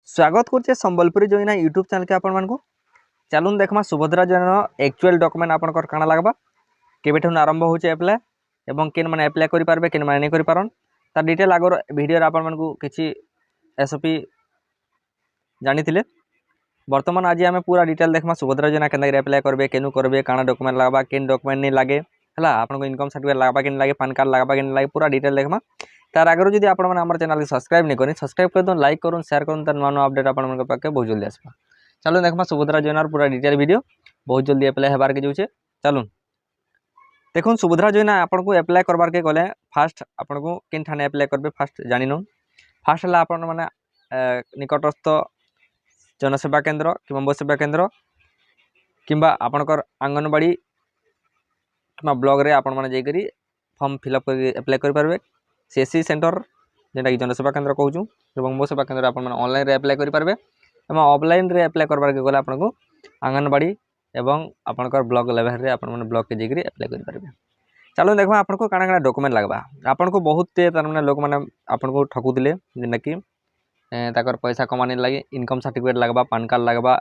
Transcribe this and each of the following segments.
स्वागत करछे Sambalpuri जोइना YouTube channel के आपण मानकु चलून देखमा सुभद्रा योजना एक्चुअल डॉक्यूमेंट आपनकर काना लागबा केबेठन आरंभ होचे अप्लाई एवं केन माने अप्लाई करि पारबे केन माने नै करि पारन ता डिटेल आगर वीडियो रे आपण मानकु किछि एसओपी जानिथिले वर्तमान आज आमे पूरा डिटेल देखमा सुभद्रा योजना केनदा अप्लाई करबे केनु करबे काना डॉक्यूमेंट लागबा केन डॉक्यूमेंट नै लागे हला आपनको इनकम सर्टिफिकेट लागबा केन लागे पैन कार्ड लागबा केन लागे पूरा डिटेल देखमा तार आगर जदि आपण माने हमर चैनल के सब्सक्राइब नै करि सब्सक्राइब कर दन लाइक करन शेयर करन त नवा नवा अपडेट आपण मन पाके बहुत जल्दी आसबा। चलो देखमा सुभद्रा योजनार पूरा डिटेल वीडियो बहुत जल्दी अप्लाई हेबार के जोचे चलून देखुन सुभद्रा योजना आपण को अप्लाई करबार के गले फास्ट आपण को केन ठाने अप्लाई करबे फास्ट जानिनो फास्ट हला आपण माने निकटस्थ जनसेवा केंद्र किंबा सेवा केंद्र किंबा आपणकर आंगनबाड़ी किंबा ब्लॉग रे आपण माने जेकरी फॉर्म फिलअप कर अप्लाई कर पारबे सीएससी सेंटर जेंटा कि जनसेवा केंद्र कहूँ एवं मो सेवा केंद्र आपण माने ऑनलाइन रे अप्लाई कर पारबे एवं ऑफलाइन रे अप्लाई करबार के गले आपण को आंगनबाड़ी एवं आपणकर ब्लॉक लेवल रे आपण माने ब्लॉक के जेकरी अप्लाई कर पारबे। चलो देखबा आपण को काना काना डॉक्यूमेंट लागबा आपण को बहुत तार माने लोक माने आपण को ठकुदिले जेंटा कि ताकर पैसा कमाने लगे इनकम सर्टिफिकेट लगवा पैन कार्ड लगवा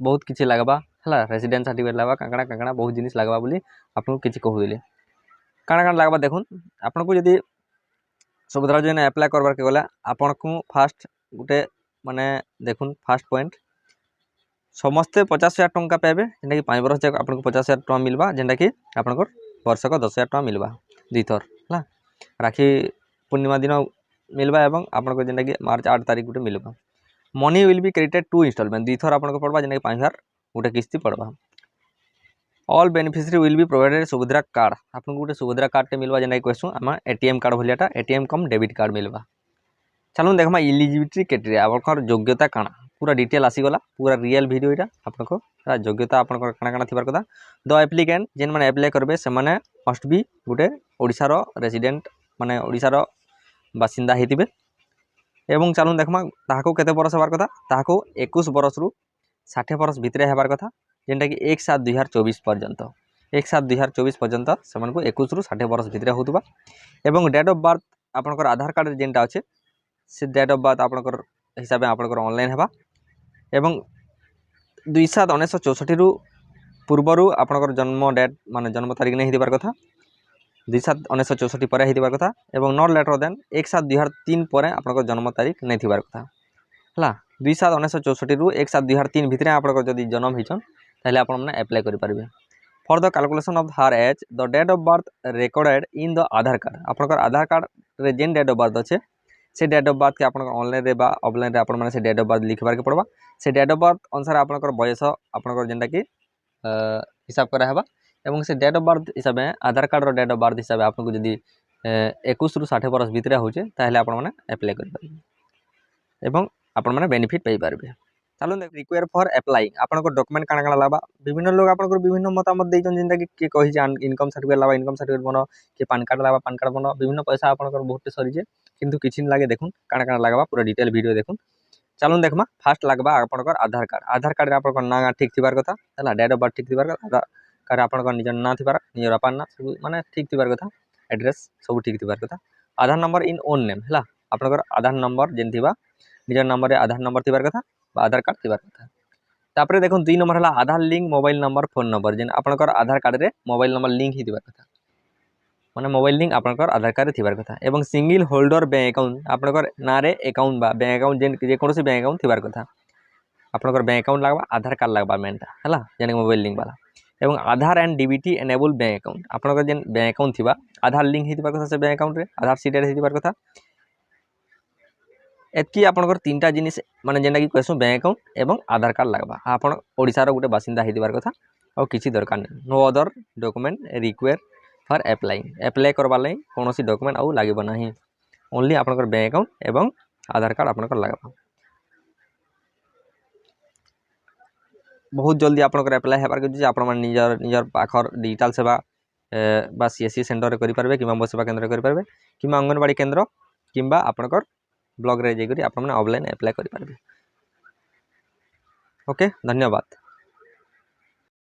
बहुत किसी लगवा है रेसिडेंस सर्टिफिकेट लगवा काकड़ा काकड़ा बहुत जिनिस लगवा बोली आपको किसी कहूले काଣା काଣା लगवा देखुन आपन को यदि सुभद्रा योजना अप्लाई करबार के गला आपन को फास्ट गुटे माने देखुन फास्ट पॉइंट समस्ते 50,000 टंका पाइबे जेंटा कि 5 वर्ष तक आपन को 50,000 टंका मिलबा जेंटा कि आपन को वर्षक 10,000 टंका मिलबा दी थर हला राखी पूर्णिमा दिन मिलबा एवं आपन को जेंटा कि मार्च 8 तारीख गुटे मिलबा money will be credited to installment दी थर आपन को पड़बा जेंटा कि 5,000 गुटे किस्ती पड़बा all beneficiary will be provided Subhadra card आपन को गुटे सुभद्रा कार्ड टे मिलबा जेंटा कि कहसु आमा एटीएम कार्ड भलियाटा एटीएम कम डेबिट कार्ड मिलबा। चलो देखमा एलिजिबिलिटी क्राइटेरिया आपनकर योग्यता काना पूरा डिटेल आसी गला पूरा रियल वीडियो इटा आपनको योग्यता आपनकर काना काना थिबार कथा द एप्लिकेंट जेन माने अप्लाई करबे से माने must be Gute Odisha row resident माने ओडिसा रो बासिंदा हेतिबे एवं चलो देखमा ताहाको केते बरस हेबार कथा ताहाको 21 बरस रु 60 बरस भितरे हेबार कथा जेंटा कि 1/7/2024 पर्यंत 1/7/2024 पर्यंत समान को 21 रु 60 बरस भितरे होतबा एवं डेट ऑफ बर्थ आपनकर आधार कार्ड जेंटा अछि से डेट ऑफ बर्थ आपनकर हिसाब में आपनकर ऑनलाइन हेबा एवं 2/7/1964 रु पूर्वरु आपनकर जन्म डेट माने जन्म तारीख नै हिदिबार कथा 2/7/1964 पर हिदिबार कथा एवं नॉट लेटर देन 1/7/2003 पर आपनकर जन्म तारीख नै थिबार कथा हला 2/7/1964 रु 1/7/2003 भितरे आपनकर जदी जन्म हिचन ताले आपन माने अप्लाई करि पारबे for the calculation of her age the date of birth recorded in the Aadhaar card आपनकर आधार कार्ड रे जेन डेट ऑफ बर्थ अछि से डेट ऑफ बर्थ के आपन ऑनलाइन रे बा ऑफलाइन रे आपन माने से डेट ऑफ बर्थ लिखबार के पड़बा से डेट ऑफ बर्थ अनुसार आपनकर बयस आपनकर जेंटा कि हिसाब करा हेबा एवं से डेट ऑफ बर्थ हिसाब में आधार कार्ड रो डेट ऑफ बर्थ हिसाब आपन को जदी 21 रु 60 बरस भितरे होचे ताले आपन माने अप्लाई करि पारबे एवं आपन माने बेनिफिट पाई पारबे। चलो रिक्वायर फॉर अप्लाइंग आपन को डॉक्यूमेंट काना काना लाबा विभिन्न लोग आपन को विभिन्न मतामत देजन जेंटा कि कहि जे इनकम सर्टिफिकेट लाबा इनकम सर्टिफिकेट बनो कि पैन कार्ड लाबा पैन कार्ड बनो विभिन्न पैसा आपन को बहुत सरी जे किंतु किछि न लागे देखुन काना काना लागबा पूरा डिटेल वीडियो देखुन चलो देखमा फास्ट लागबा आपन को आधार कार्ड रे आपन को ना ठीक थिबार कथा हला डेट ऑफ बर्थ ठीक थिबार कथा कार्ड आपन को निजर ना थिबार निजर अपन ना माने ठीक थिबार कथा एड्रेस सब ठीक थिबार कथा आधार नंबर इन ओन नेम हला आपन को आधार नंबर जेन थिबा निजर नंबर रे आधार नंबर थिबार कथा आधार कार्ड थिबार कथा तापरे देखुन 2 नंबर हला Aadhaar link mobile number phone number जेन आपनकर आधार कार्ड रे मोबाइल नंबर लिंक ही थिबार कथा माने मोबाइल लिंक आपनकर आधार कार्ड रे थिबार कथा एवं सिंगल होल्डर बैंक अकाउंट आपनकर ना रे अकाउंट बा बैंक अकाउंट जेन जे कोनोसी बैंक अकाउंट थिबार कथा आपनकर बैंक अकाउंट लागबा आधार कार्ड लागबा मेनटा हला जेन मोबाइल लिंक वाला एवं Aadhaar and DBT enable bank account आपनकर जेन बैंक अकाउंट थिबा आधार लिंक ही थिबार कथा से बैंक अकाउंट रे आधार सीट रे थिबार कथा एतकी आपनकर तीनटा जिनिस माने जेंटा कि कहसु बैंक अकाउंट एवं आधार कार्ड लागबा आपन ओडिसा रो गुटे बासिंदा हेदिबार कथा और किछि दरकार नै no other document require for apply करबा लई कोनोसी डॉक्यूमेंट आउ लागिबो नाही ओनली आपनकर बैंक अकाउंट एवं आधार कार्ड आपनकर लागबा बहुत जल्दी आपनकर अप्लाई हेबार के जे आपन मन निजर निजर पाखर डिजिटल सेवा बा सीएससी सेंटर रे करि पारबे किबा सेवा केंद्र रे करि पारबे किबा अंगनबाड़ी केंद्र किबा आपनकर ब्लॉग रे जे करी आपन ऑनलाइन अप्लाई करि पारबे। ओके धन्यवाद।